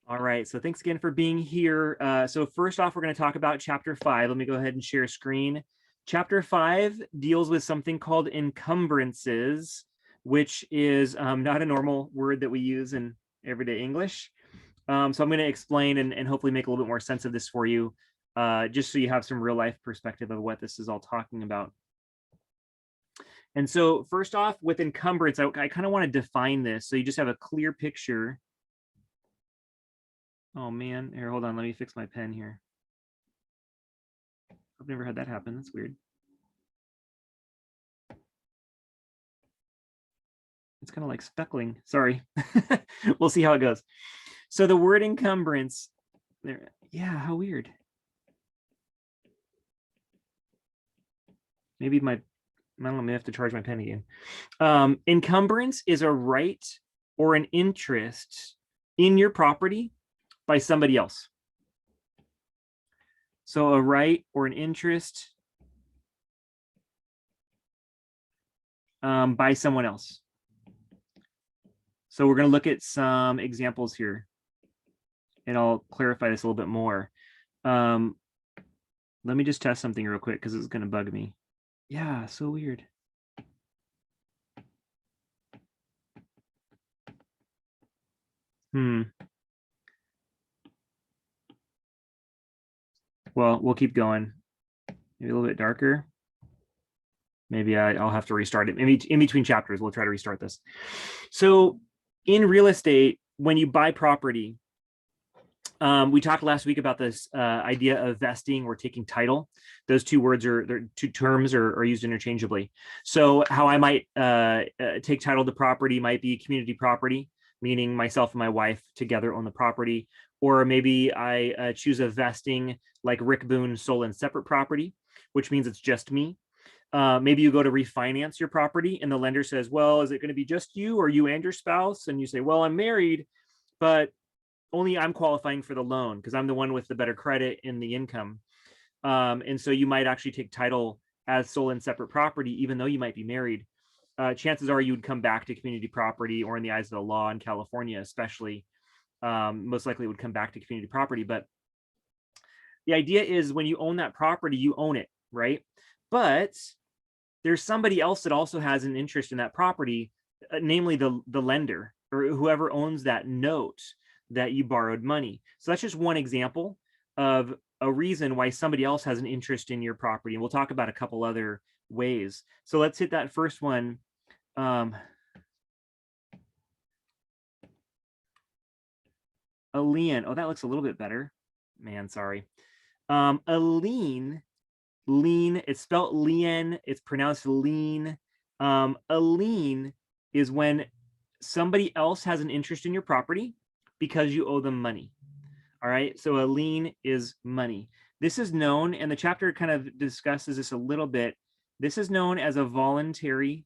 All right, so thanks again for being here. So first off, we're going to talk about chapter 5. Let me go ahead and share a screen. Chapter 5 deals with something called encumbrances, which is not a normal word that we use in everyday English. So I'm going to explain and hopefully make a little bit more sense of this for you, just so you have some real life perspective of what this is all talking about. And so first off, with encumbrance, I kind of want to define this so you just have a clear picture. Oh man, here, hold on, let me fix my pen here. I've never had that happen, that's weird. It's kind of like speckling, sorry. We'll see how it goes. So the word encumbrance, there, yeah, how weird. Maybe I don't know, I may have to charge my pen again. Encumbrance is a right or an interest in your property by somebody else. So a right or an interest by someone else. So we're going to look at some examples here, and I'll clarify this a little bit more. Let me just test something real quick because it's going to bug me. Yeah, so weird. Well, we'll keep going. Maybe a little bit darker. Maybe I'll have to restart it. Maybe in between chapters, we'll try to restart this. So in real estate, when you buy property, we talked last week about this idea of vesting or taking title. Those two words two terms are used interchangeably. So how I might take title to property might be community property, meaning myself and my wife together own the property. Or maybe I choose a vesting like Rick Boone sole and separate property, which means it's just me. Maybe you go to refinance your property and the lender says, well, is it going to be just you or you and your spouse? And you say, well, I'm married, but only I'm qualifying for the loan because I'm the one with the better credit and the income. And so you might actually take title as sole and separate property, even though you might be married. Chances are you would come back to community property, or in the eyes of the law in California, especially, most likely it would come back to community property. But the idea is when you own that property, you own it, right? But there's somebody else that also has an interest in that property, namely the lender or whoever owns that note that you borrowed money. So that's just one example of a reason why somebody else has an interest in your property. And we'll talk about a couple other ways. So let's hit that first one. A lien. Oh, that looks a little bit better. Man, sorry. A lien, it's spelled lien, it's pronounced lien. A lien is when somebody else has an interest in your property because you owe them money. All right, so a lien is money. This is known, and the chapter kind of discusses this a little bit. This is known as a voluntary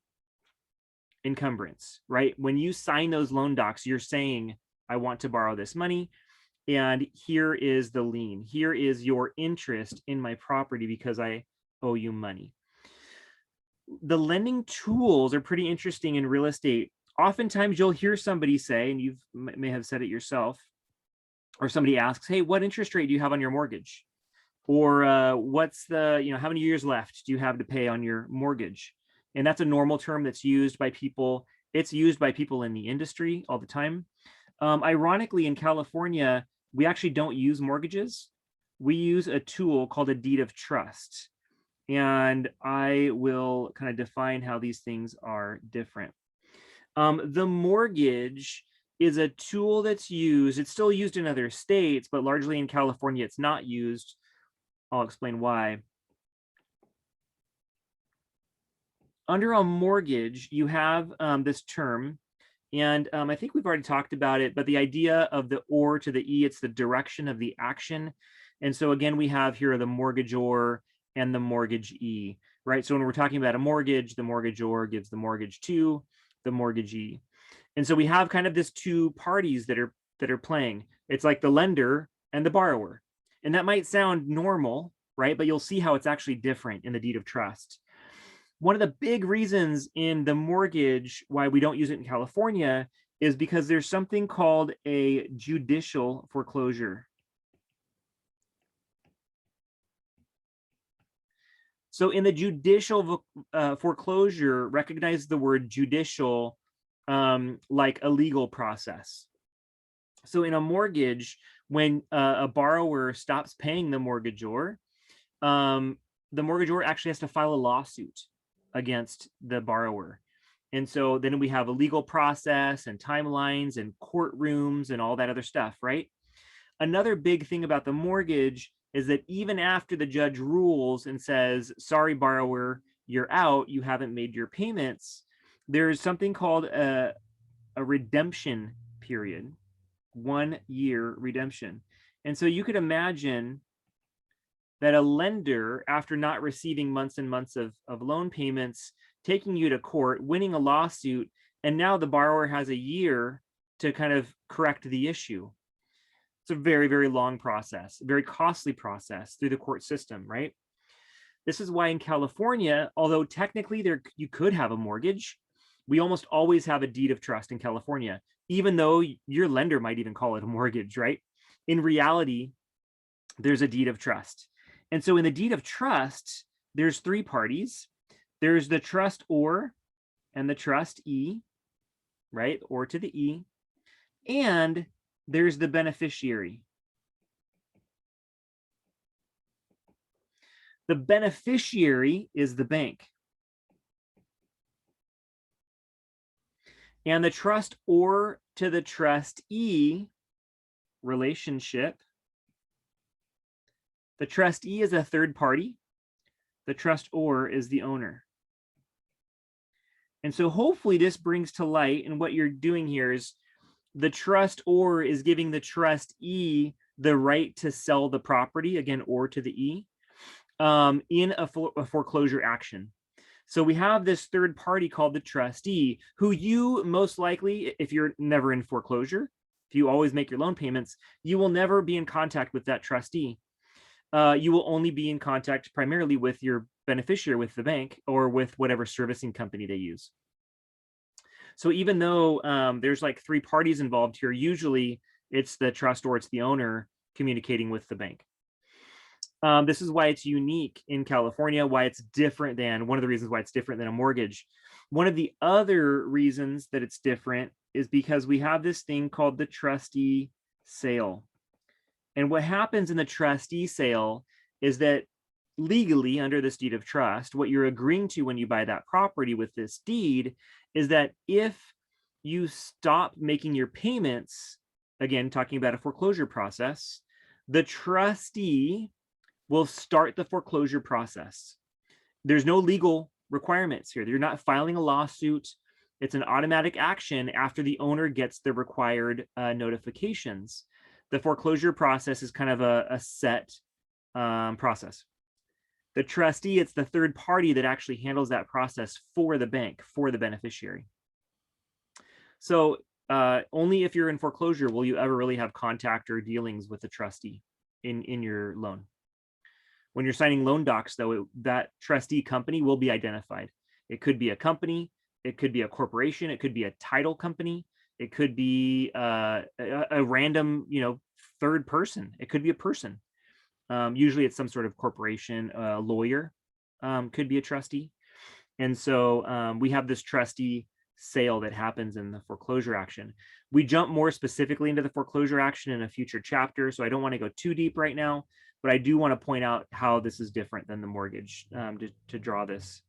encumbrance, right? When you sign those loan docs, you're saying, I want to borrow this money, and here is the lien. Here is your interest in my property because I owe you money. The lending tools are pretty interesting in real estate. Oftentimes you'll hear somebody say, and you may have said it yourself, or somebody asks, hey, what interest rate do you have on your mortgage? Or what's the, how many years left do you have to pay on your mortgage? And that's a normal term that's used by people. It's used by people in the industry all the time. Ironically, in California, we actually don't use mortgages. We use a tool called a deed of trust. And I will kind of define how these things are different. The mortgage is a tool that's used. It's still used in other states, but largely in California, it's not used. I'll explain why. Under a mortgage, you have this term, and I think we've already talked about it, but the idea of the or to the E, it's the direction of the action. And so again, we have here the mortgagor and the mortgagee, right? So when we're talking about a mortgage, the mortgagor gives the mortgage to the mortgagee. And so we have kind of this two parties that are playing. It's like the lender and the borrower. And that might sound normal, right? But you'll see how it's actually different in the deed of trust. One of the big reasons in the mortgage why we don't use it in California is because there's something called a judicial foreclosure. So in the judicial foreclosure, recognize the word judicial like a legal process. So in a mortgage, when a borrower stops paying the mortgagor actually has to file a lawsuit against the borrower. And so then we have a legal process and timelines and courtrooms and all that other stuff, right? Another big thing about the mortgage is that even after the judge rules and says, sorry, borrower, you're out, you haven't made your payments, there's something called a redemption period, 1 year redemption. And so you could imagine that a lender, after not receiving months and months of loan payments, taking you to court, winning a lawsuit, and now the borrower has a year to kind of correct the issue. It's a very, very long process, a very costly process through the court system, right? This is why in California, although technically you could have a mortgage, we almost always have a deed of trust in California, even though your lender might even call it a mortgage, right? In reality, there's a deed of trust. And so in the deed of trust, there's 3 parties. There's the trustor and the trustee, right? Or to the E. And there's the beneficiary. The beneficiary is the bank. And the trustor to the trustee relationship, the trustee is a third party. The trustor is the owner. And so hopefully this brings to light, and what you're doing here is the trustor is giving the trustee the right to sell the property, again, or to the E, in a foreclosure action. So we have this third party called the trustee, who you most likely, if you're never in foreclosure, if you always make your loan payments, you will never be in contact with that trustee. You will only be in contact primarily with your beneficiary, with the bank, or with whatever servicing company they use. So even though there's like 3 parties involved here, usually it's the trustor, it's the owner communicating with the bank. This is why it's unique in California, why it's different than, one of the reasons why it's different than a mortgage. One of the other reasons that it's different is because we have this thing called the trustee sale. And what happens in the trustee sale is that legally, under this deed of trust, what you're agreeing to when you buy that property with this deed is that if you stop making your payments, again, talking about a foreclosure process, the trustee will start the foreclosure process. There's no legal requirements here. You're not filing a lawsuit. It's an automatic action after the owner gets the required notifications. The foreclosure process is kind of a set process. The trustee, it's the third party that actually handles that process for the bank, for the beneficiary. So only if you're in foreclosure will you ever really have contact or dealings with the trustee in your loan. When you're signing loan docs, though, that trustee company will be identified. It could be a company, it could be a corporation, it could be a title company, it could be a random, third person. It could be a person. Usually it's some sort of corporation, lawyer, could be a trustee. And so we have this trustee sale that happens in the foreclosure action. We jump more specifically into the foreclosure action in a future chapter, so I don't want to go too deep right now, but I do want to point out how this is different than the mortgage to draw this.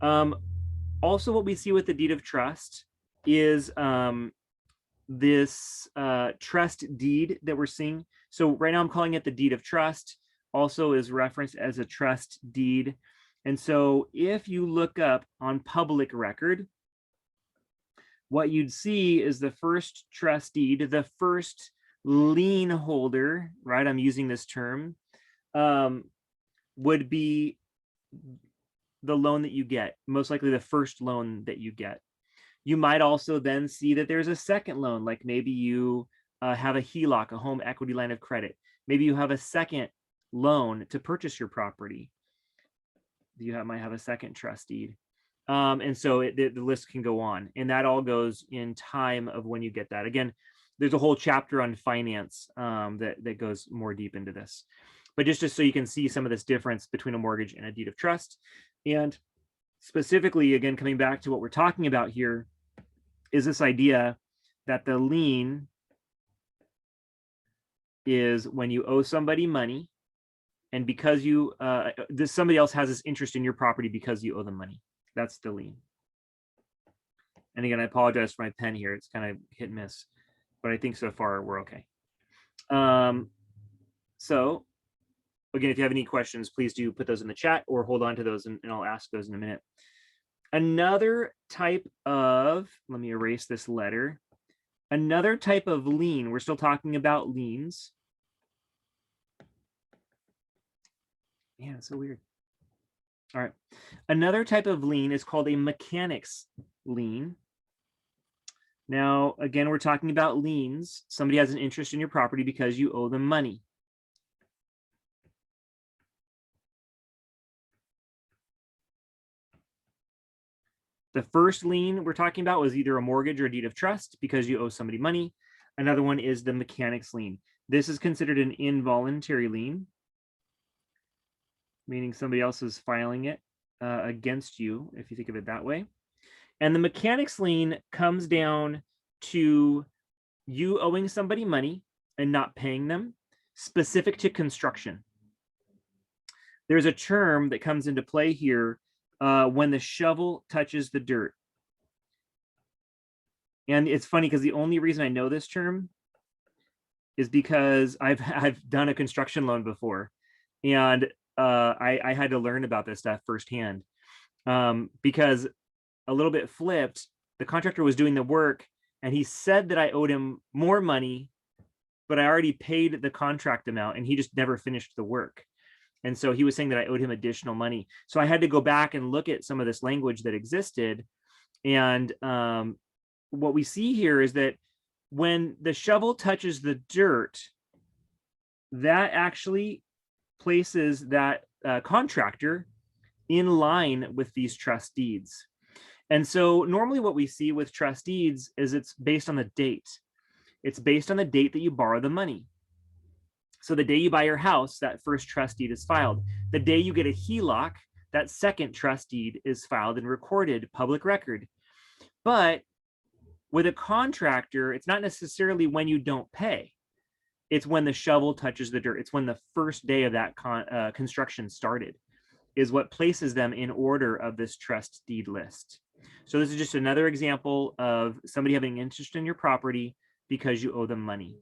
Also, what we see with the deed of trust is this trust deed that we're seeing. So right now I'm calling it the deed of trust, also is referenced as a trust deed. And so if you look up on public record, what you'd see is the first trust deed, the first lien holder, right? I'm using this term, would be the loan that you get, most likely the first loan that you get. You might also then see that there's a second loan, like maybe you have a HELOC, a home equity line of credit. Maybe you have a second loan to purchase your property. You might have a second trust deed. And so the list can go on, and that all goes in time of when you get that. Again, there's a whole chapter on finance that goes more deep into this. But just so you can see some of this difference between a mortgage and a deed of trust. And specifically, again, coming back to what we're talking about here, is this idea that the lien is when you owe somebody money, and because you somebody else has this interest in your property because you owe them money. That's the lien. And again, I apologize for my pen here. It's kind of hit and miss, but I think so far we're okay. So again, if you have any questions, please do put those in the chat or hold on to those, and I'll ask those in a minute. Another type of, let me erase this letter. Another type of lien, we're still talking about liens. Yeah, it's so weird. All right. Another type of lien is called a mechanics lien. Now, again, we're talking about liens. Somebody has an interest in your property because you owe them money. The first lien we're talking about was either a mortgage or a deed of trust because you owe somebody money. Another one is the mechanics lien. This is considered an involuntary lien, meaning somebody else is filing it against you, if you think of it that way. And the mechanics lien comes down to you owing somebody money and not paying them, specific to construction. There's a term that comes into play here when the shovel touches the dirt. And it's funny because the only reason I know this term is because I've done a construction loan before, and I had to learn about this stuff firsthand because a little bit flipped, the contractor was doing the work and he said that I owed him more money, but I already paid the contract amount and he just never finished the work. And so he was saying that I owed him additional money. So I had to go back and look at some of this language that existed. And what we see here is that when the shovel touches the dirt, that actually places that contractor in line with these trust deeds. And so normally what we see with trust deeds is it's based on the date. It's based on the date that you borrow the money. So the day you buy your house, that first trust deed is filed. The day you get a HELOC, that second trust deed is filed and recorded, public record. But with a contractor, it's not necessarily when you don't pay. It's when the shovel touches the dirt. It's when the first day of that construction started is what places them in order of this trust deed list. So this is just another example of somebody having an interest in your property because you owe them money.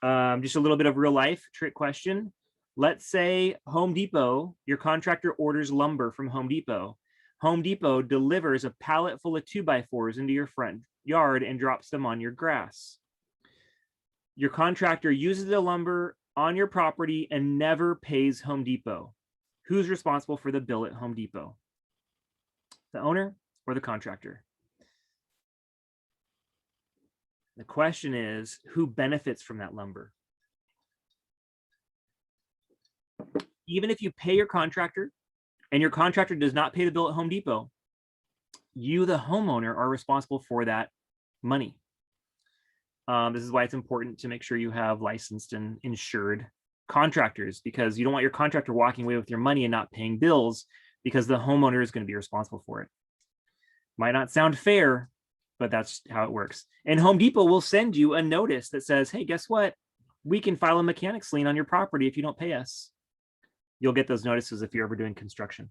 Just a little bit of real life trick question. Let's say Home Depot, your contractor orders lumber from Home Depot. Home Depot delivers a pallet full of 2x4s into your front yard and drops them on your grass. Your contractor uses the lumber on your property and never pays Home Depot. Who's responsible for the bill at Home Depot? The owner or the contractor? The question is, who benefits from that lumber? Even if you pay your contractor and your contractor does not pay the bill at Home Depot, you, the homeowner, are responsible for that money. This is why it's important to make sure you have licensed and insured contractors, because you don't want your contractor walking away with your money and not paying bills because the homeowner is going to be responsible for it. Might not sound fair, but that's how it works. And Home Depot will send you a notice that says, hey, guess what? We can file a mechanics lien on your property if you don't pay us. You'll get those notices if you're ever doing construction.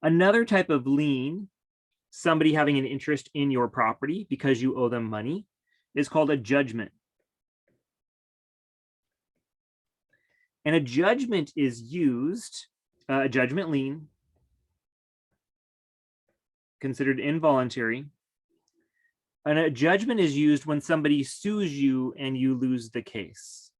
Another type of lien, somebody having an interest in your property because you owe them money, is called a judgment. And a judgment is used, a judgment lien, considered involuntary. And a judgment is used when somebody sues you and you lose the case.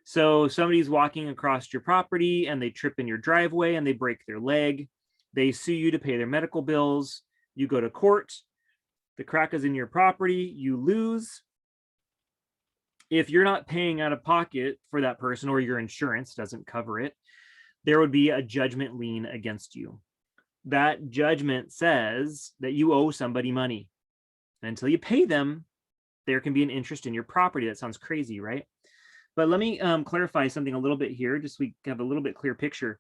So somebody's walking across your property and they trip in your driveway and they break their leg. They sue you to pay their medical bills. You go to court. The crack is in your property. You lose. If you're not paying out of pocket for that person, or your insurance doesn't cover it, there would be a judgment lien against you. that judgment says that you owe somebody money. And until you pay them, there can be an interest in your property. That sounds crazy, right? But let me clarify something a little bit here, just so we have a little bit clear picture.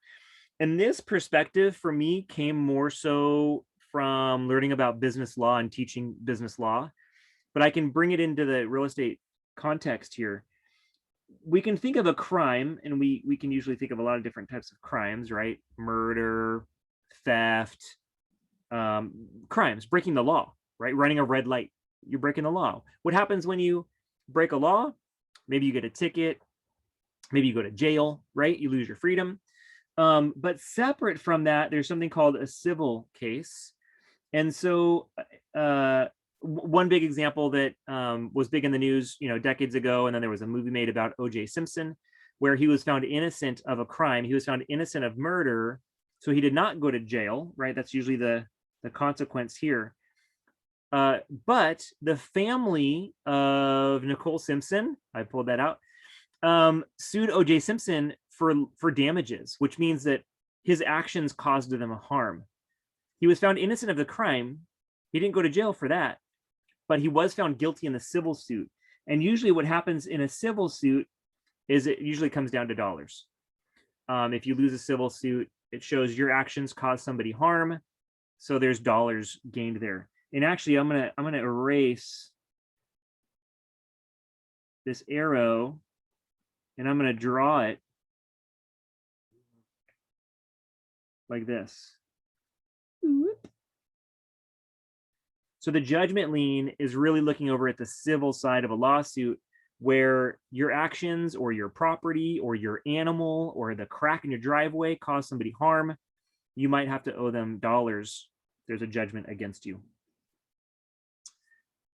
And this perspective for me came more so from learning about business law and teaching business law, but I can bring it into the real estate context here. We can think of a crime, and we can usually think of a lot of different types of crimes, right? Murder, theft, crimes, breaking the law, right? Running a red light, you're breaking the law. What happens when you break a law? Maybe you get a ticket, maybe you go to jail, right? You lose your freedom. But separate from that, there's something called a civil case. And so one big example that was big in the news, decades ago, and then there was a movie made about O.J. Simpson, where he was found innocent of a crime. He was found innocent of murder, so he did not go to jail, right? That's usually the consequence here. But the family of Nicole Simpson, I pulled that out, sued O.J. Simpson for damages, which means that his actions caused them a harm. He was found innocent of the crime. He didn't go to jail for that, but he was found guilty in the civil suit. And usually what happens in a civil suit is it usually comes down to dollars. If you lose a civil suit, it shows your actions caused somebody harm, so there's dollars gained there. And actually, I'm gonna erase this arrow, and I'm gonna draw it like this. So the judgment lien is really looking over at the civil side of a lawsuit, where your actions or your property or your animal or the crack in your driveway caused somebody harm. You might have to owe them dollars. There's a judgment against you.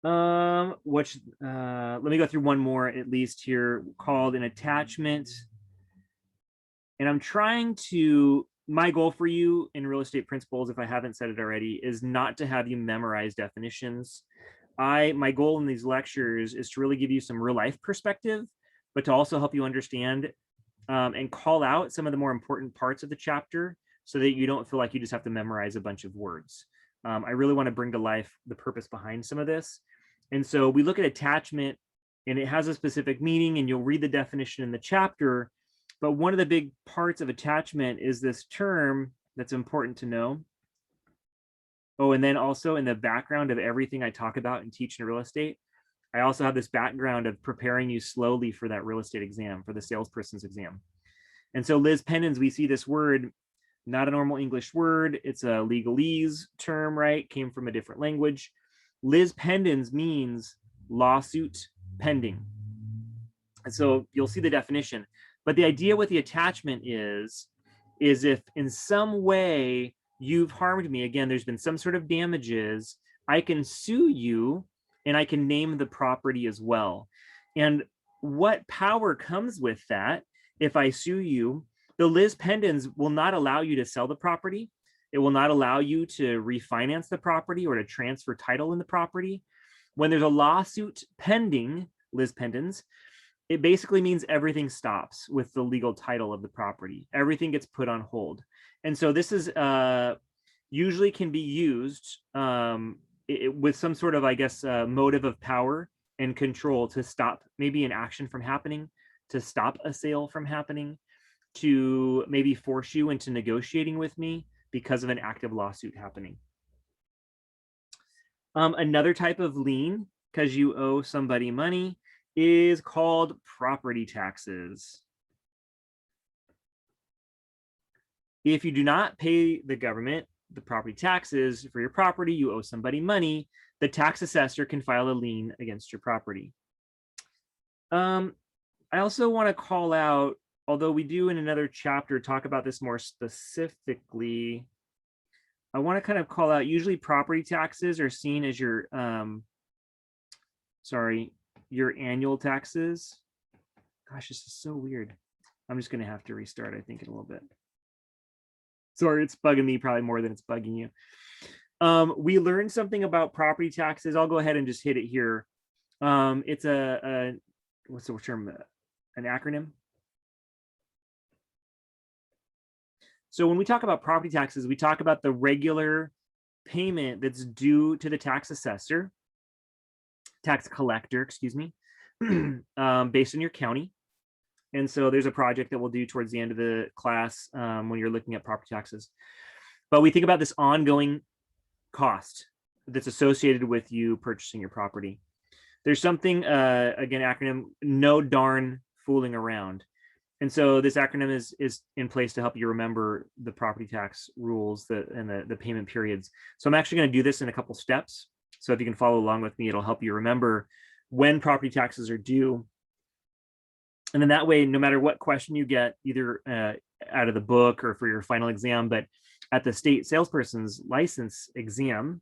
Let me go through one more at least here, called an attachment. And I'm trying to, my goal for you in real estate principles, if I haven't said it already, is not to have you memorize definitions. My goal in these lectures is to really give you some real life perspective, but to also help you understand and call out some of the more important parts of the chapter, so that you don't feel like you just have to memorize a bunch of words. I really want to bring to life the purpose behind some of this. And so we look at attachment, and it has a specific meaning, and you'll read the definition in the chapter. But one of the big parts of attachment is this term that's important to know. Oh, and then also in the background of everything I talk about and teach in real estate, I also have this background of preparing you slowly for that real estate exam, for the salesperson's exam. And so Liz Pendens, we see this word, not a normal English word. It's a legalese term, right? Came from a different language. Liz Pendens means lawsuit pending. And so you'll see the definition. But the idea with the attachment is if in some way you've harmed me, again, there's been some sort of damages, I can sue you, and I can name the property as well. And what power comes with that? If I sue you, the Liz Pendens will not allow you to sell the property. It will not allow you to refinance the property or to transfer title in the property. When there's a lawsuit pending, Liz Pendens, it basically means everything stops with the legal title of the property. Everything gets put on hold. And so this is usually can be used with some sort of, I guess, motive of power and control to stop maybe an action from happening, to stop a sale from happening, to maybe force you into negotiating with me because of an active lawsuit happening. Another type of lien, because you owe somebody money, is called property taxes. If you do not pay the government the property taxes for your property, you owe somebody money, the tax assessor can file a lien against your property. I also want to call out, although we do in another chapter talk about this more specifically, I want to kind of call out, usually property taxes are seen as your annual taxes. Gosh, this is so weird. I'm just going to have to restart, I think, in a little bit. Sorry, it's bugging me probably more than it's bugging you. We learned something about property taxes. I'll go ahead and just hit it here. It's what's the term? An acronym. So when we talk about property taxes, we talk about the regular payment that's due to the tax assessor, tax collector, excuse me, based on your county. And so there's a project that we'll do towards the end of the class when you're looking at property taxes. But we think about this ongoing cost that's associated with you purchasing your property. There's something, again, acronym, no darn fooling around. And so this acronym is in place to help you remember the property tax rules and the payment periods. So I'm actually going to do this in a couple steps. So if you can follow along with me, it'll help you remember when property taxes are due. And then that way, no matter what question you get, either out of the book or for your final exam, but at the state salesperson's license exam,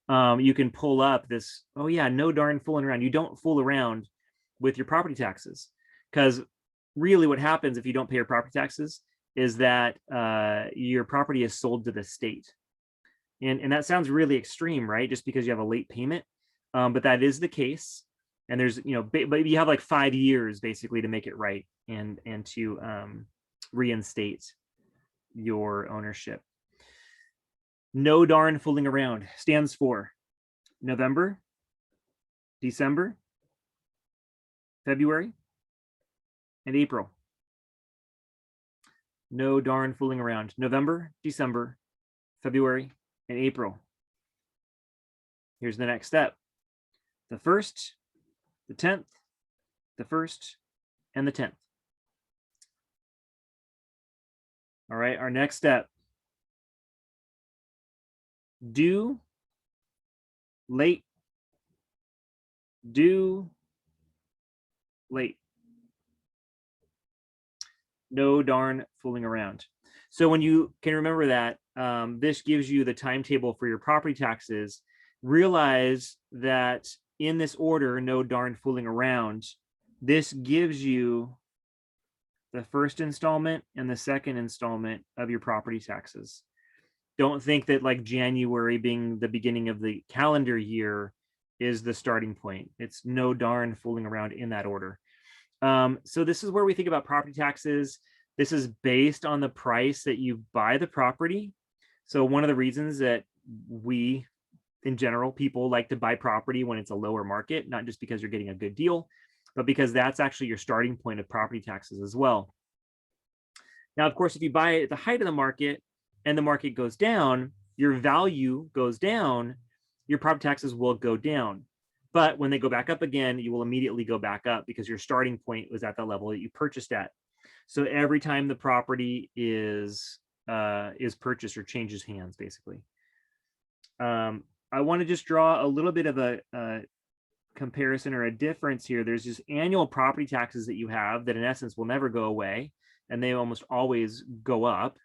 you can pull up this, oh yeah, no darn fooling around. You don't fool around with your property taxes, because really what happens if you don't pay your property taxes is that your property is sold to the state. And that sounds really extreme, right? Just because you have a late payment, but that is the case. And there's, but you have like 5 years basically to make it right and to reinstate your ownership. No darn fooling around stands for November, December, February, and April. No darn fooling around. November, December, February, and April. Here's the next step. The 1st, the 10th, the 1st, and the 10th. All right, our next step. Due, late, due, late. No darn fooling around. So when you can remember that, this gives you the timetable for your property taxes. Realize that in this order, no darn fooling around, this gives you the first installment and the second installment of your property taxes. Don't think that like January being the beginning of the calendar year is the starting point. It's no darn fooling around in that order. So this is where we think about property taxes. This is based on the price that you buy the property. So one of the reasons that we, in general, people like to buy property when it's a lower market, not just because you're getting a good deal, but because that's actually your starting point of property taxes as well. Now, of course, if you buy it at the height of the market and the market goes down, your value goes down, your property taxes will go down. But when they go back up again, you will immediately go back up because your starting point was at the level that you purchased at. So every time the property is purchased or changes hands, basically. I want to just draw a little bit of a comparison or a difference here. There's just annual property taxes that you have that in essence will never go away, and they almost always go up,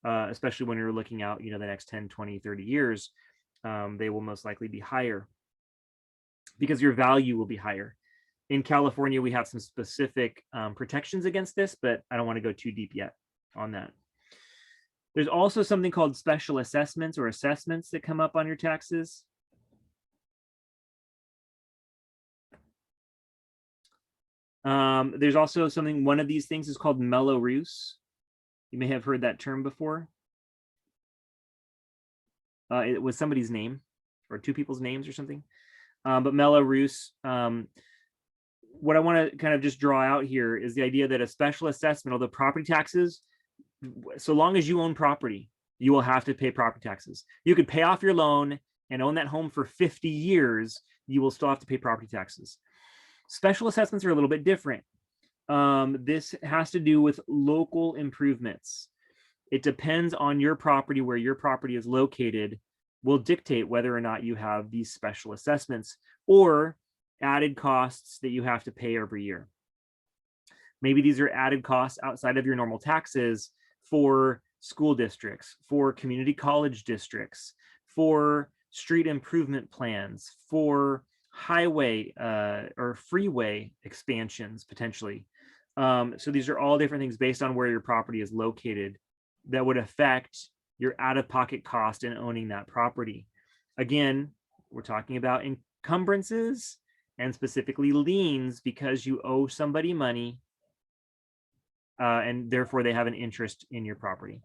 especially when you're looking out, the next 10, 20, 30 years, they will most likely be higher because your value will be higher. In California, we have some specific protections against this, but I don't want to go too deep yet on that. There's also something called special assessments or assessments that come up on your taxes. There's also something, one of these things is called Mello-Roos. You may have heard that term before. It was somebody's name or two people's names or something. But Mello-Roos, what I want to kind of just draw out here is the idea that a special assessment, although property taxes, so long as you own property, you will have to pay property taxes. You could pay off your loan and own that home for 50 years, you will still have to pay property taxes. Special assessments are a little bit different. This has to do with local improvements. It depends on your property, where your property is located, will dictate whether or not you have these special assessments or added costs that you have to pay every year. Maybe these are added costs outside of your normal taxes for school districts, for community college districts, for street improvement plans, for highway or freeway expansions potentially. So these are all different things based on where your property is located that would affect your out-of-pocket cost in owning that property. Again, we're talking about encumbrances and specifically liens because you owe somebody money and therefore they have an interest in your property.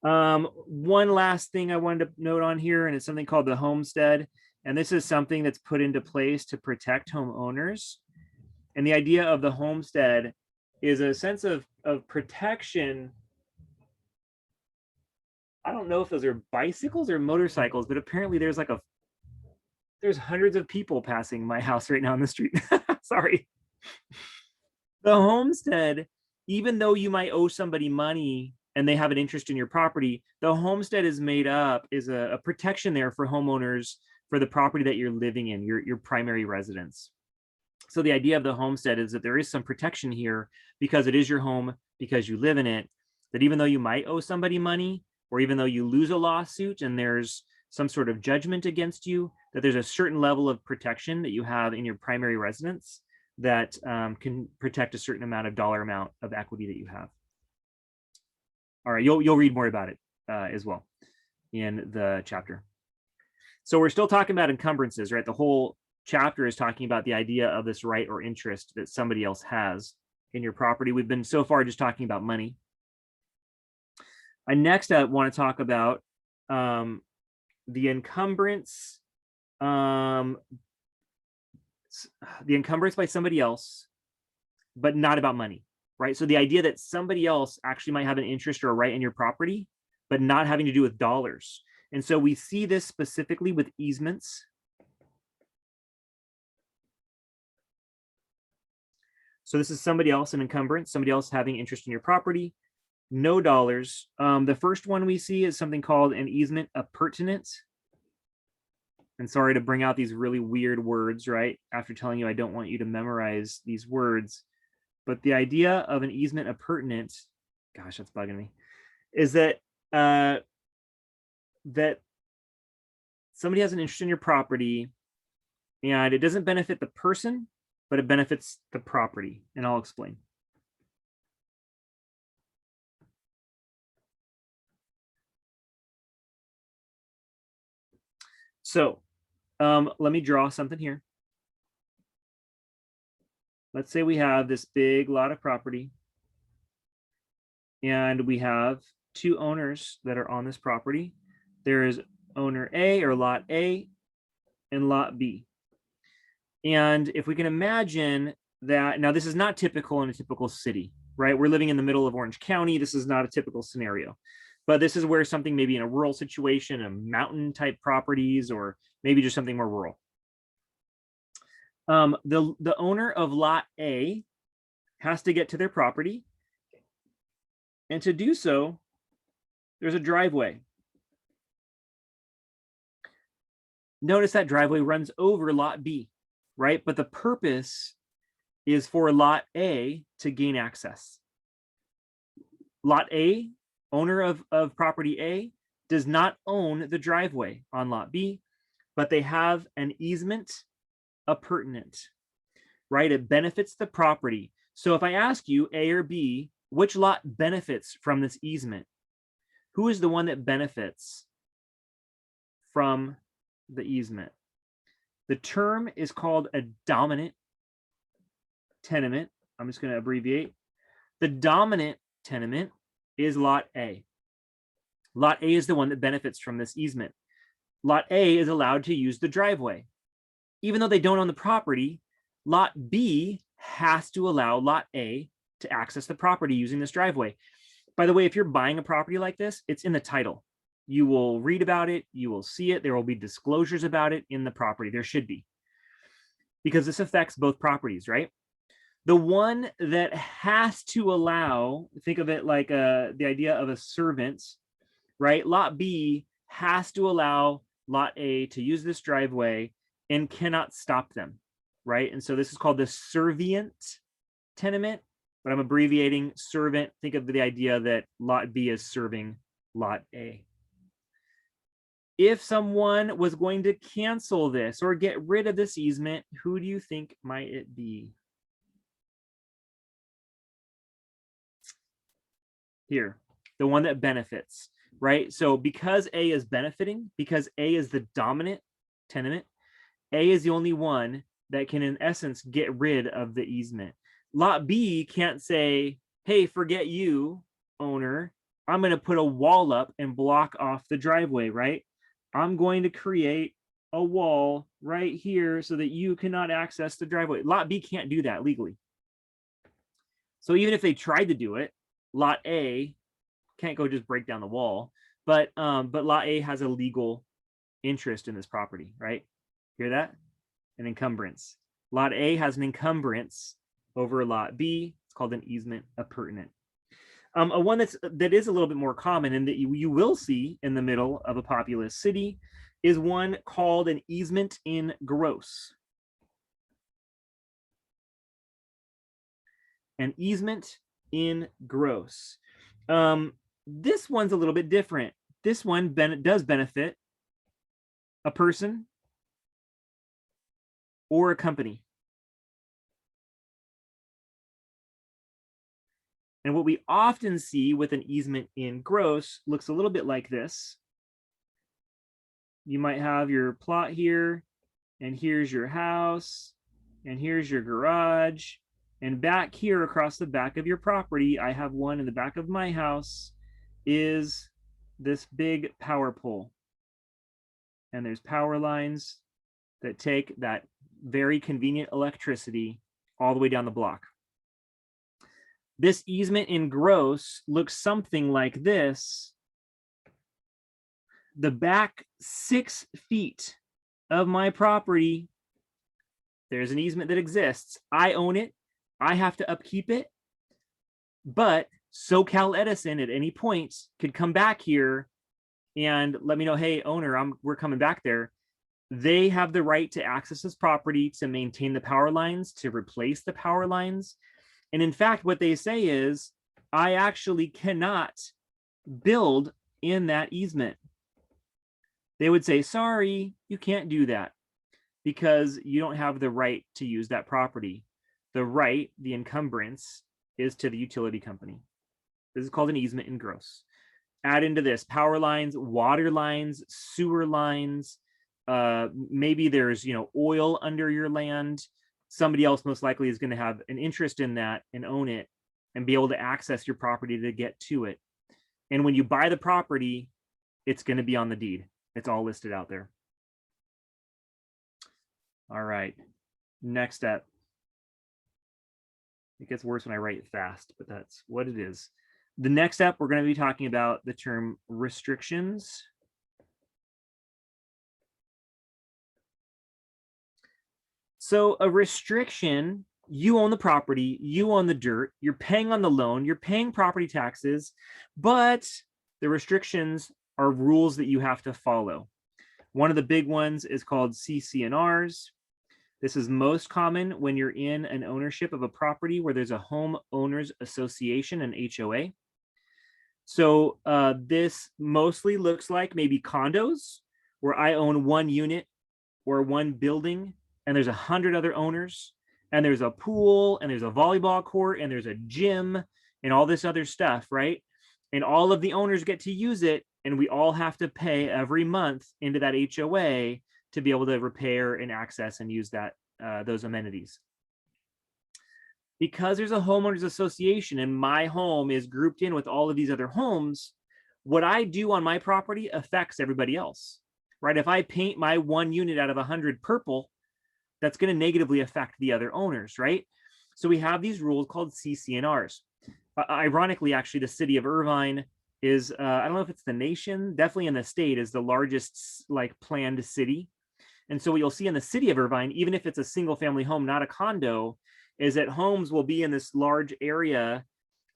One last thing I wanted to note on here, and it's something called the homestead. And this is something that's put into place to protect homeowners. And the idea of the homestead is a sense of protection. I don't know if those are bicycles or motorcycles, but apparently there's hundreds of people passing my house right now on the street. Sorry. The homestead, even though you might owe somebody money and they have an interest in your property, the homestead is made up, is a protection there for homeowners for the property that you're living in, your primary residence. So the idea of the homestead is that there is some protection here because it is your home, because you live in it, that even though you might owe somebody money, or even though you lose a lawsuit and there's some sort of judgment against you, that there's a certain level of protection that you have in your primary residence that can protect a certain amount of dollar amount of equity that you have. All right, you'll read more about it as well in the chapter. So we're still talking about encumbrances, right? The whole chapter is talking about the idea of this right or interest that somebody else has in your property. We've been so far just talking about money. Next, I want to talk about the encumbrance by somebody else, but not about money, right? So the idea that somebody else actually might have an interest or a right in your property, but not having to do with dollars. And so we see this specifically with easements. So this is somebody else, an encumbrance, somebody else having interest in your property, no dollars. The first one we see is something called an easement appurtenant. And sorry to bring out these really weird words, right? After telling you I don't want you to memorize these words. But the idea of an easement appurtenant, gosh, that's bugging me, is that that somebody has an interest in your property and it doesn't benefit the person, but it benefits the property. And I'll explain. So let me draw something here. Let's say we have this big lot of property and we have two owners that are on this property. There is owner A or lot A and lot B. And if we can imagine that, now this is not typical in a typical city, right? We're living in the middle of Orange County. This is not a typical scenario, but this is where something maybe in a rural situation, a mountain type properties, or maybe just something more rural. The owner of lot A has to get to their property. And to do so, there's a driveway. Notice that driveway runs over lot B, right? But the purpose is for lot A to gain access. Lot A, owner of property A, does not own the driveway on lot B, but they have an easement appurtenant, right? It benefits the property. So if I ask you A or B, which lot benefits from this easement? Who is the one that benefits from the easement? The term is called a dominant tenement. I'm just going to abbreviate. The dominant tenement is lot A. Lot A is the one that benefits from this easement. Lot A is allowed to use the driveway. Even though they don't own the property, lot B has to allow lot A to access the property using this driveway. By the way, if you're buying a property like this, it's in the title. You will read about it. You will see it. There will be disclosures about it in the property. There should be, because this affects both properties, right? The one that has to allow, think of it like the idea of a servant, right? Lot B has to allow lot A to use this driveway and cannot stop them, right? And so this is called the servient tenement, but I'm abbreviating servant. Think of the idea that lot B is serving lot A. If someone was going to cancel this or get rid of this easement, who do you think might it be? Here, the one that benefits, right? So because A is benefiting, because A is the dominant tenement, A is the only one that can, in essence, get rid of the easement. Lot B can't say, hey, forget you, owner. I'm going to put a wall up and block off the driveway, right? I'm going to create a wall right here so that you cannot access the driveway. Lot B can't do that legally. So even if they tried to do it, Lot A can't go just break down the wall. But Lot A has a legal interest in this property, right? Hear that? An encumbrance. Lot A has an encumbrance over Lot B. It's called an easement appurtenant. A one that is a little bit more common and that you will see in the middle of a populous city is one called an easement in gross. An easement in gross. This one's a little bit different. This one does benefit a person or a company. And what we often see with an easement in gross looks a little bit like this. You might have your plot here, and here's your house, and here's your garage. And back here across the back of your property, I have one in the back of my house, is this big power pole. And there's power lines that take that very convenient electricity all the way down the block. This easement in gross looks something like this. The back 6 feet of my property, there's an easement that exists. I own it. I have to upkeep it. But SoCal Edison at any point could come back here and let me know, hey, owner, we're coming back there. They have the right to access this property, to maintain the power lines, to replace the power lines. And in fact, what they say is, I actually cannot build in that easement. They would say, sorry, you can't do that because you don't have the right to use that property. The right, the encumbrance, is to the utility company. This is called an easement in gross. Add into this power lines, water lines, sewer lines. Maybe there's oil under your land. Somebody else most likely is going to have an interest in that and own it and be able to access your property to get to it. And when you buy the property, it's going to be on the deed. It's all listed out there. All right, next step. It gets worse when I write fast, but that's what it is. The next step, we're going to be talking about the term restrictions. So a restriction, you own the property, you own the dirt, you're paying on the loan, you're paying property taxes, but the restrictions are rules that you have to follow. One of the big ones is called CC&Rs. This is most common when you're in an ownership of a property where there's a home owners association, an HOA. So this mostly looks like maybe condos where I own one unit or one building and there's 100 other owners and there's a pool and there's a volleyball court and there's a gym and all this other stuff, right? And all of the owners get to use it and we all have to pay every month into that HOA to be able to repair and access and use that those amenities. Because there's a homeowners association and my home is grouped in with all of these other homes, what I do on my property affects everybody else, right? If I paint my one unit out of 100 purple, that's going to negatively affect the other owners, right? So we have these rules called CC&Rs. Ironically, actually, the city of Irvine is, I don't know if it's the nation, definitely in the state, is the largest planned city. And so what you'll see in the city of Irvine, even if it's a single family home, not a condo, is that homes will be in this large area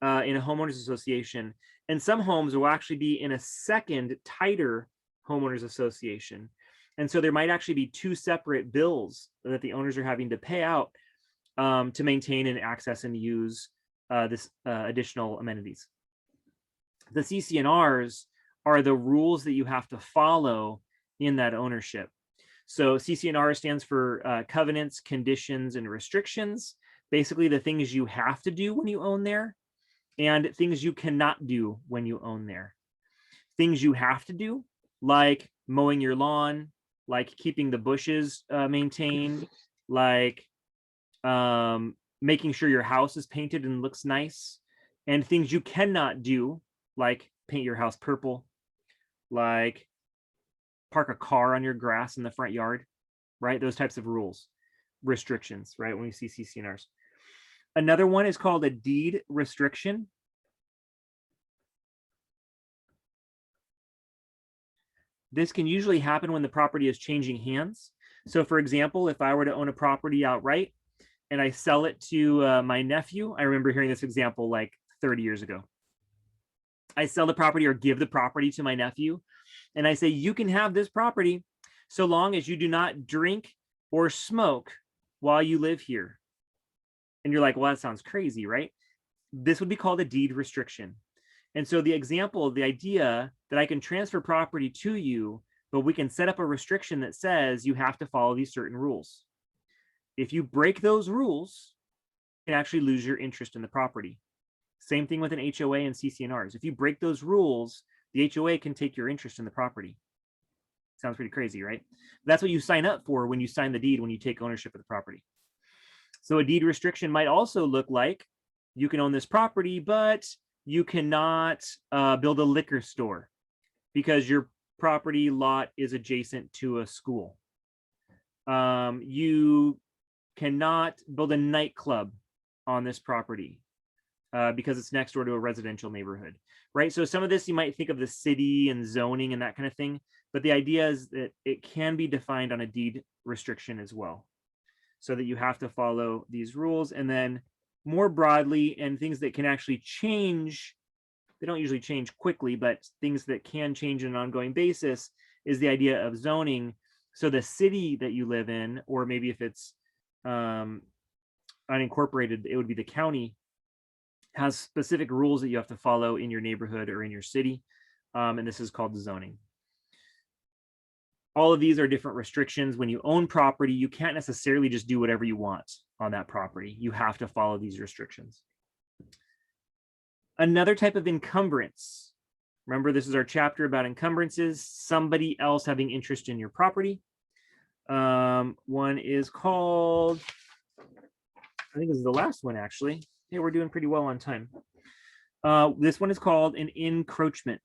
in a homeowners association. And some homes will actually be in a second, tighter homeowners association. And so there might actually be 2 separate bills that the owners are having to pay out to maintain and access and use this additional amenities. The CC&Rs are the rules that you have to follow in that ownership. So CC&R stands for covenants, conditions, and restrictions. Basically the things you have to do when you own there and things you cannot do when you own there. Things you have to do, like mowing your lawn, like keeping the bushes maintained, like making sure your house is painted and looks nice, and things you cannot do, like paint your house purple, like park a car on your grass in the front yard, right? Those types of rules, restrictions, right? When we see CC&Rs. Another one is called a deed restriction. This can usually happen when the property is changing hands. So for example, if I were to own a property outright and I sell it to my nephew, I remember hearing this example like 30 years ago. I sell the property or give the property to my nephew, and I say, you can have this property so long as you do not drink or smoke while you live here. And you're like, well, that sounds crazy, right? This would be called a deed restriction. And so the example, the idea that I can transfer property to you, but we can set up a restriction that says you have to follow these certain rules. If you break those rules, you can actually lose your interest in the property. Same thing with an HOA and CC&Rs. If you break those rules, the HOA can take your interest in the property. Sounds pretty crazy, right? That's what you sign up for when you sign the deed, when you take ownership of the property. So a deed restriction might also look like you can own this property, but you cannot build a liquor store because your property lot is adjacent to a school. You cannot build a nightclub on this property because it's next door to a residential neighborhood, right? So some of this you might think of the city and zoning and that kind of thing, but the idea is that it can be defined on a deed restriction as well, so that you have to follow these rules. And then more broadly, and things that can actually change, they don't usually change quickly, but things that can change on an ongoing basis is the idea of zoning. So the city that you live in, or maybe if it's unincorporated, it would be the county, has specific rules that you have to follow in your neighborhood or in your city. And this is called zoning. All of these are different restrictions. When you own property, you can't necessarily just do whatever you want on that property. You have to follow these restrictions. Another type of encumbrance. Remember, this is our chapter about encumbrances, somebody else having interest in your property. One is called, I think this is the last one actually. Hey, we're doing pretty well on time. This one is called an encroachment.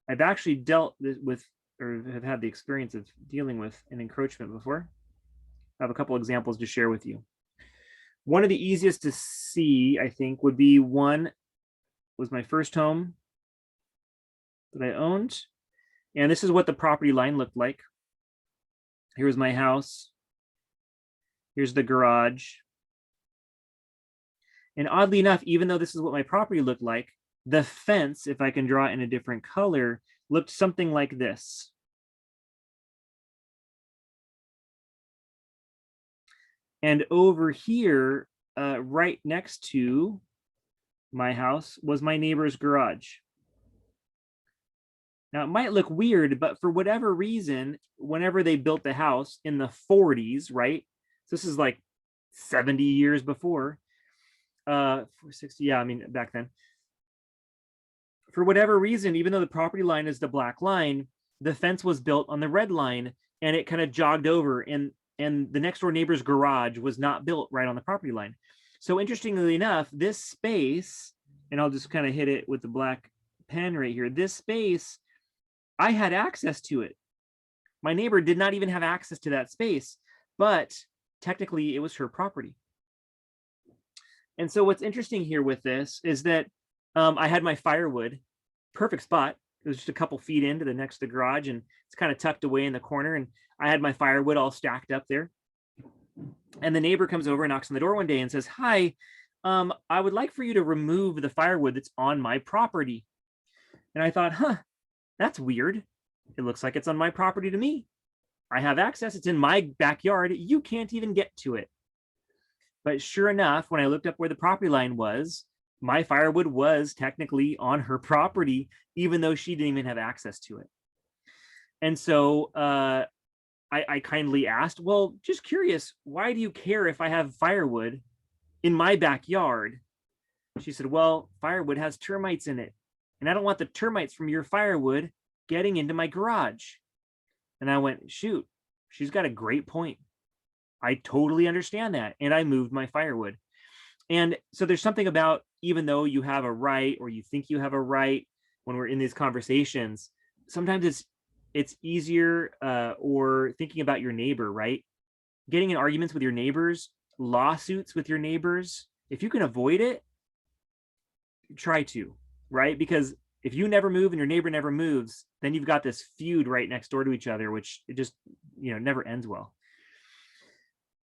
I've actually dealt with, or have had the experience of dealing with an encroachment before. I have a couple examples to share with you. One of the easiest to see, I think, would be one was my first home that I owned. And this is what the property line looked like. Here was my house. Here's the garage. And oddly enough, even though this is what my property looked like, the fence, if I can draw it in a different color, looked something like this. And over here, right next to my house, was my neighbor's garage. Now, it might look weird, but for whatever reason, whenever they built the house in the 40s, right? So this is like 70 years before, 460, yeah, I mean, back then. For whatever reason, even though the property line is the black line, the fence was built on the red line, and it kind of jogged over, and the next door neighbor's garage was not built right on the property line. So interestingly enough, this space, and I'll just kind of hit it with the black pen right here, this space, I had access to it. My neighbor did not even have access to that space, but technically it was her property. And so what's interesting here with this is that I had my firewood, perfect spot. It was just a couple feet into the next to the garage, and it's kind of tucked away in the corner. And I had my firewood all stacked up there. And the neighbor comes over and knocks on the door one day and says, "Hi, I would like for you to remove the firewood that's on my property." And I thought, that's weird. It looks like it's on my property to me. I have access. It's in my backyard. You can't even get to it. But sure enough, when I looked up where the property line was, my firewood was technically on her property, even though she didn't even have access to it. And so I kindly asked, well, just curious, why do you care if I have firewood in my backyard? She said, well, firewood has termites in it, and I don't want the termites from your firewood getting into my garage. And I went, shoot, she's got a great point. I totally understand that. And I moved my firewood. And so there's something about, even though you have a right, or you think you have a right, when we're in these conversations, sometimes it's easier, or thinking about your neighbor, right? Getting in arguments with your neighbors, lawsuits with your neighbors, if you can avoid it, try to, right? Because if you never move and your neighbor never moves, then you've got this feud right next door to each other, which it just, never ends well.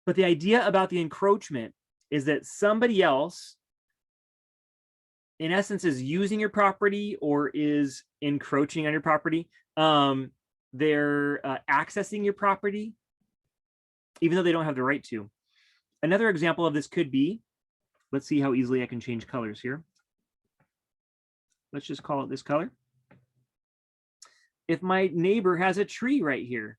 But the idea about the encroachment is that somebody else, in essence, is using your property or is encroaching on your property. They're accessing your property, even though they don't have the right to. Another example of this could be, let's see how easily I can change colors here. Let's just call it this color. If my neighbor has a tree right here,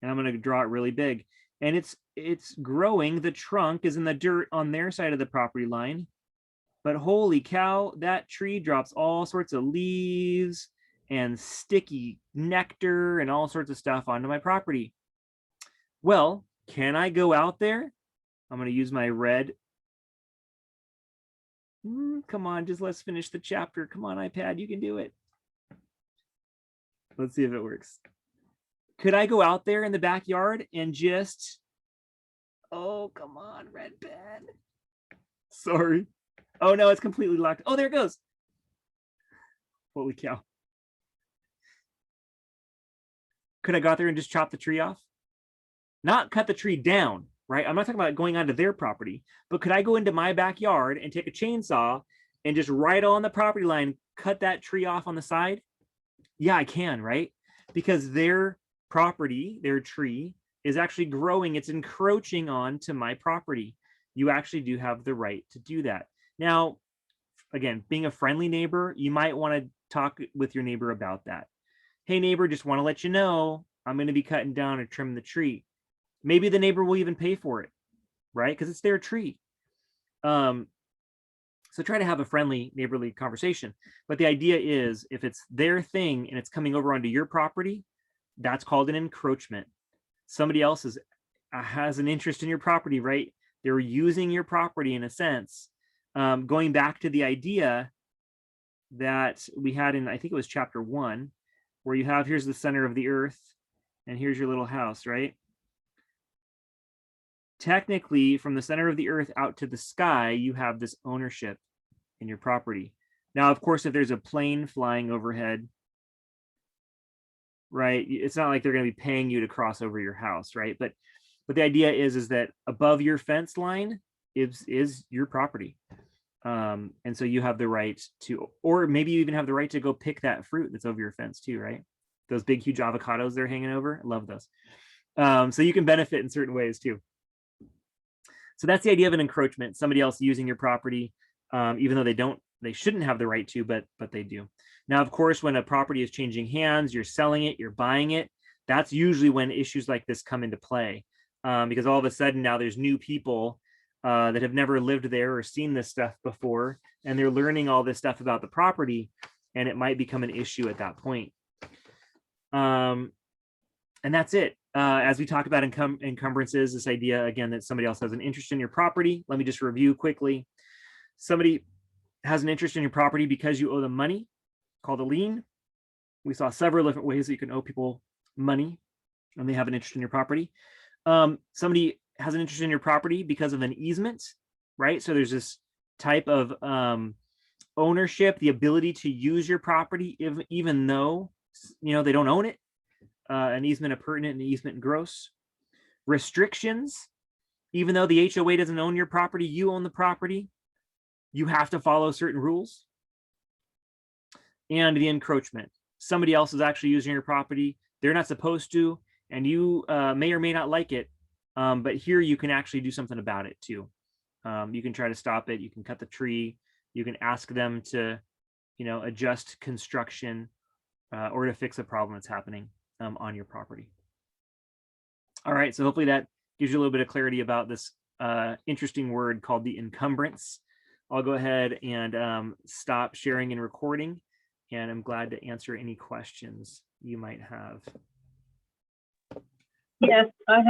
and I'm going to draw it really big, and it's growing, the trunk is in the dirt on their side of the property line, but holy cow, that tree drops all sorts of leaves and sticky nectar and all sorts of stuff onto my property. Well, can I go out there? I'm going to use my red. Come on, just let's finish the chapter. Come on, iPad, you can do it. Let's see if it works. Could I go out there in the backyard and just, oh, come on, red pen. Sorry. Oh no, it's completely locked. Oh, there it goes. Holy cow. Could I go out there and just chop the tree off? Not cut the tree down, right? I'm not talking about going onto their property, but could I go into my backyard and take a chainsaw and just right on the property line, cut that tree off on the side? Yeah, I can, right? Because their property, their tree, is actually growing. It's encroaching onto my property. You actually do have the right to do that. Now, again, being a friendly neighbor, you might want to talk with your neighbor about that. Hey, neighbor, just want to let you know, I'm going to be cutting down or trimming the tree. Maybe the neighbor will even pay for it, right? Because it's their tree. So try to have a friendly neighborly conversation. But the idea is, if it's their thing and it's coming over onto your property, that's called an encroachment. Somebody else has an interest in your property, right? They're using your property in a sense. Going back to the idea that we had in, I think it was chapter 1, where you have, here's the center of the earth, and here's your little house, right? Technically, from the center of the earth out to the sky, you have this ownership in your property. Now, of course, if there's a plane flying overhead, right, it's not like they're going to be paying you to cross over your house, right? But the idea is that above your fence line is your property. And so you have the right to, or maybe you even have the right to go pick that fruit that's over your fence too, right? Those big, huge avocados they're hanging over. I love those. So you can benefit in certain ways too. So that's the idea of an encroachment, somebody else using your property, even though they shouldn't have the right to, but they do. Now, of course, when a property is changing hands, you're selling it, you're buying it, that's usually when issues like this come into play, because all of a sudden now there's new people that have never lived there or seen this stuff before, and they're learning all this stuff about the property, and it might become an issue at that point. And that's it. As we talked about encumbrances, this idea, again, that somebody else has an interest in your property. Let me just review quickly. Somebody has an interest in your property because you owe them money, called a lien. We saw several different ways that you can owe people money and they have an interest in your property. Somebody has an interest in your property because of an easement, right? So there's this type of ownership, the ability to use your property, even though they don't own it. An easement appurtenant, an easement gross. Restrictions, even though the HOA doesn't own your property, you own the property. You have to follow certain rules. And the encroachment, somebody else is actually using your property. They're not supposed to, and you may or may not like it. But here you can actually do something about it too. You can try to stop it. You can cut the tree. You can ask them to, adjust construction or to fix a problem that's happening on your property. All right, so hopefully that gives you a little bit of clarity about this interesting word called the encumbrance. I'll go ahead and stop sharing and recording, and I'm glad to answer any questions you might have. Yes, I have.